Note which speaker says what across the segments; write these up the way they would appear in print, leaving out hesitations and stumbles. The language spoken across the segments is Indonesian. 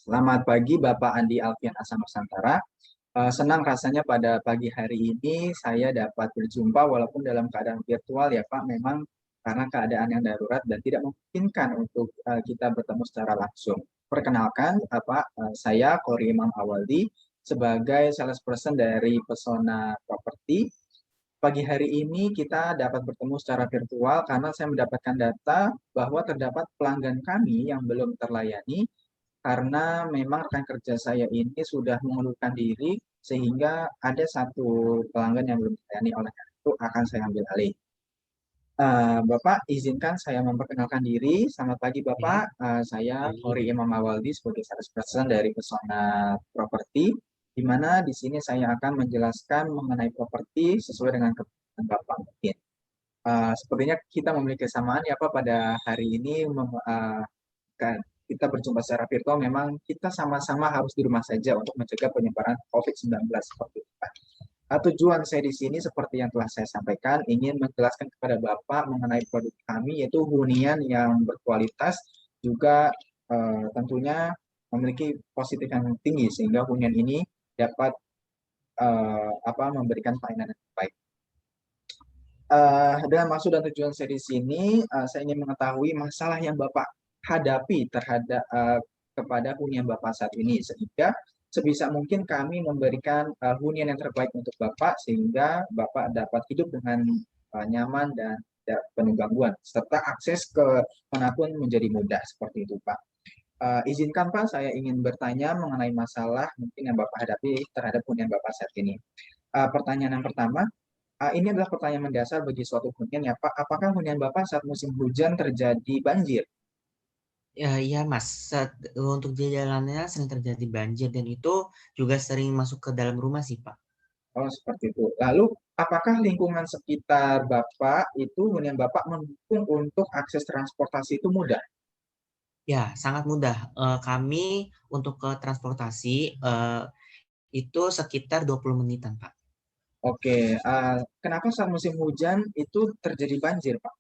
Speaker 1: Selamat pagi Bapak Andi Alfian Asa Nusantara. Senang rasanya pada pagi hari ini saya dapat berjumpa walaupun dalam keadaan virtual ya Pak. Memang karena keadaan yang darurat dan tidak memungkinkan untuk kita bertemu secara langsung. Perkenalkan Pak, saya Kori Imam Awaldi sebagai salesperson dari Pesona Property. Pagi hari ini kita dapat bertemu secara virtual karena saya mendapatkan data bahwa terdapat pelanggan kami yang belum terlayani karena memang rekan kerja saya ini sudah mengundurkan diri sehingga ada satu pelanggan yang belum terlayani, oleh karena itu akan saya ambil alih. Bapak, izinkan saya memperkenalkan diri. Selamat pagi Bapak,
Speaker 2: Oke,
Speaker 1: saya
Speaker 2: baik.
Speaker 1: Kori Imam Awaldi sebagai salesperson dari Pesona Property, di mana di sini saya akan menjelaskan mengenai properti sesuai dengan kebutuhan Bapak mungkin. Sepertinya kita memiliki kesamaan ya Pak pada hari ini kan kita berjumpa secara virtual, memang kita sama-sama harus di rumah saja untuk mencegah penyebaran COVID-19 seperti itu, Pak. Tujuan saya di sini seperti yang telah saya sampaikan, ingin menjelaskan kepada Bapak mengenai produk kami yaitu hunian yang berkualitas, juga tentunya memiliki positif yang tinggi sehingga hunian ini dapat memberikan pelayanan yang baik. Dengan maksud dan tujuan saya di sini, saya ingin mengetahui masalah yang Bapak hadapi terhadap kepada hunian Bapak saat ini, sehingga sebisa mungkin kami memberikan hunian yang terbaik untuk Bapak sehingga Bapak dapat hidup dengan nyaman dan tidak penuh gangguan, serta akses ke manapun menjadi mudah seperti itu, Pak. Izinkan Pak, saya ingin bertanya mengenai masalah mungkin yang Bapak hadapi terhadap hunian Bapak saat ini. Pertanyaan yang pertama, ini adalah pertanyaan mendasar bagi suatu hunian ya Pak. Apakah hunian Bapak saat musim hujan terjadi banjir?
Speaker 2: Ya, iya Mas, untuk di jalannya sering terjadi banjir dan itu juga sering masuk ke dalam rumah sih Pak.
Speaker 1: Oh, seperti itu. Lalu, apakah lingkungan sekitar Bapak itu hunian Bapak mendukung untuk akses transportasi itu mudah?
Speaker 2: Ya, sangat mudah. Kami untuk ke transportasi itu sekitar 20 menitan Pak.
Speaker 1: Oke, kenapa saat musim hujan itu terjadi banjir, Pak?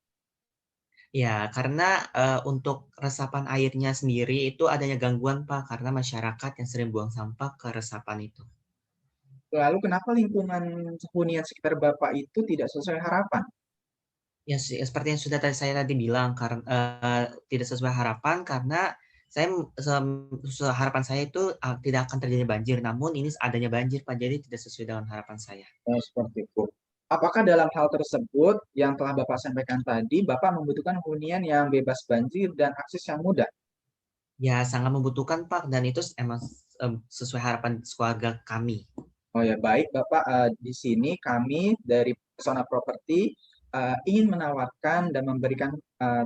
Speaker 2: Ya, karena untuk resapan airnya sendiri itu adanya gangguan Pak, karena masyarakat yang sering buang sampah ke resapan itu.
Speaker 1: Lalu, kenapa lingkungan hunian sekitar Bapak itu tidak sesuai harapan?
Speaker 2: Ya, seperti yang sudah tadi saya tadi bilang, karena tidak sesuai harapan karena saya harapan saya itu tidak akan terjadi banjir, namun ini adanya banjir Pak, jadi tidak sesuai dengan harapan saya.
Speaker 1: Oh, seperti itu. Apakah dalam hal tersebut yang telah Bapak sampaikan tadi, Bapak membutuhkan hunian yang bebas banjir dan akses yang mudah?
Speaker 2: Ya, sangat membutuhkan Pak, dan itu emang sesuai harapan keluarga kami.
Speaker 1: Oh ya, baik Bapak. Di sini kami dari Pesona Property ingin menawarkan dan memberikan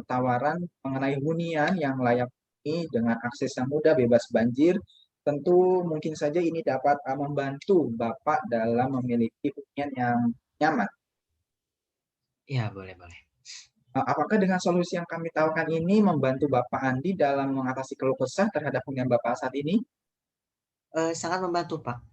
Speaker 1: tawaran mengenai hunian yang layak ini dengan akses yang mudah, bebas banjir. Tentu mungkin saja ini dapat membantu Bapak dalam memiliki hunian yang nyaman.
Speaker 2: Ya, boleh-boleh.
Speaker 1: Apakah dengan solusi yang kami tawarkan ini membantu Bapak Andi dalam mengatasi keluh kesah terhadap hunian Bapak saat ini?
Speaker 2: Sangat membantu Pak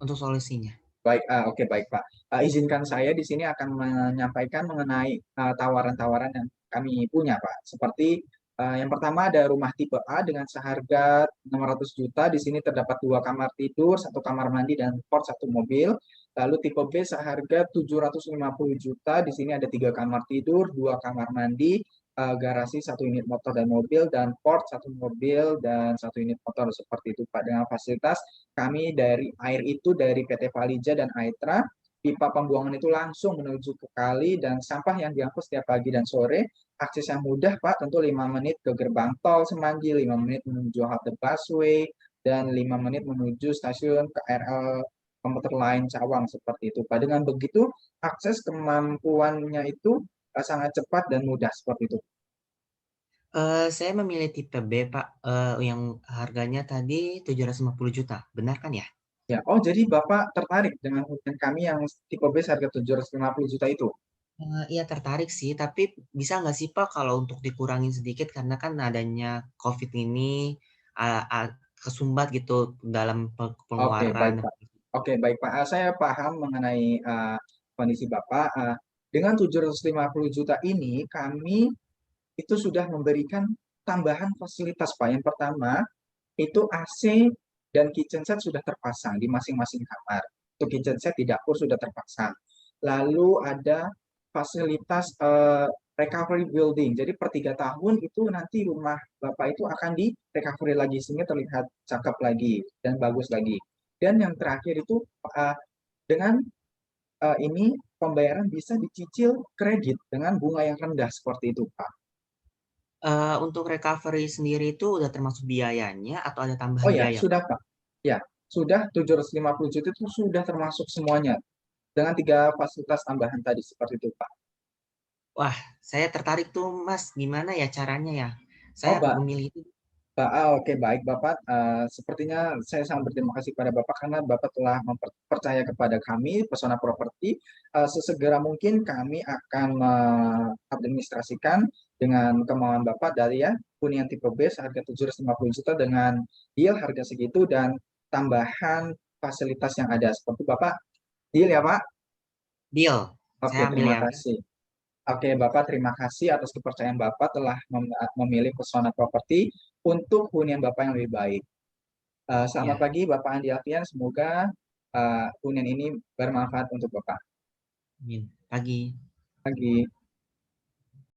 Speaker 2: untuk solusinya.
Speaker 1: Baik, oke baik Pak. Izinkan saya di sini akan menyampaikan mengenai tawaran-tawaran yang kami punya Pak. Seperti yang pertama ada rumah tipe A dengan seharga 600 juta. Di sini terdapat dua kamar tidur, satu kamar mandi dan port satu mobil. Lalu tipe B seharga 750 juta. Di sini ada tiga kamar tidur, dua kamar mandi, garasi satu unit motor dan mobil, dan port satu mobil dan satu unit motor seperti itu Pak. Dengan fasilitas kami dari air itu dari PT Palija dan Aetra, pipa pembuangan itu langsung menuju ke kali dan sampah yang diangkut setiap pagi dan sore. Akses yang mudah Pak, tentu 5 menit ke gerbang tol Semanggi, 5 menit menuju halte busway, dan 5 menit menuju stasiun KRL komuter lain Cawang seperti itu Pak. Dengan begitu akses kemampuannya itu sangat cepat dan mudah seperti itu.
Speaker 2: Saya memilih tipe B Pak, yang harganya tadi 750 juta, benar kan ya?
Speaker 1: Ya, oh jadi Bapak tertarik dengan hunian kami yang tipe B harga 750 juta itu?
Speaker 2: Iya tertarik sih, tapi bisa nggak sih Pak kalau untuk dikurangin sedikit karena kan adanya COVID ini kesumbat gitu dalam
Speaker 1: Oke,
Speaker 2: pengeluaran.
Speaker 1: baik Pak. Oke, baik Pak. Saya paham mengenai kondisi Bapak. Dengan 750 juta ini, kami itu sudah memberikan tambahan fasilitas Pak. Yang pertama, itu AC dan kitchen set sudah terpasang di masing-masing kamar. Untuk kitchen set di dapur sudah terpasang. Lalu ada fasilitas recovery building. Jadi per 3 tahun itu nanti rumah Bapak itu akan di recovery lagi sehingga terlihat cakep lagi dan bagus lagi. Dan yang terakhir itu dengan ini pembayaran bisa dicicil kredit dengan bunga yang rendah seperti itu, Pak.
Speaker 2: Untuk recovery sendiri itu udah termasuk biayanya atau ada
Speaker 1: Oh
Speaker 2: tambahan
Speaker 1: ya,
Speaker 2: biaya,
Speaker 1: sudah
Speaker 2: Pak?
Speaker 1: Pak. Ya, sudah 750 juta itu sudah termasuk semuanya dengan 3 fasilitas tambahan tadi seperti itu, Pak.
Speaker 2: Wah, saya tertarik tuh, Mas. Gimana ya caranya ya? Saya
Speaker 1: Oh, Pak.
Speaker 2: memilih itu.
Speaker 1: Oke, baik Bapak. Sepertinya saya sangat berterima kasih pada Bapak karena Bapak telah mempercaya kepada kami, Pesona Properti. Sesegera mungkin kami akan mengadministrasikan dengan kemauan Bapak dari ya hunian tipe B seharga 750 juta dengan deal harga segitu dan tambahan fasilitas yang ada. Seperti Bapak, deal ya Pak?
Speaker 2: Deal.
Speaker 1: Oke,
Speaker 2: Saya ambil
Speaker 1: terima
Speaker 2: yang
Speaker 1: kasih. Oke, Bapak, terima kasih atas kepercayaan Bapak telah memilih Pesona Properti untuk hunian Bapak yang lebih baik. Selamat
Speaker 2: ya.
Speaker 1: pagi, Bapak Andi Alfian. Semoga hunian ini bermanfaat untuk Bapak.
Speaker 2: Amin. Pagi.
Speaker 1: Pagi.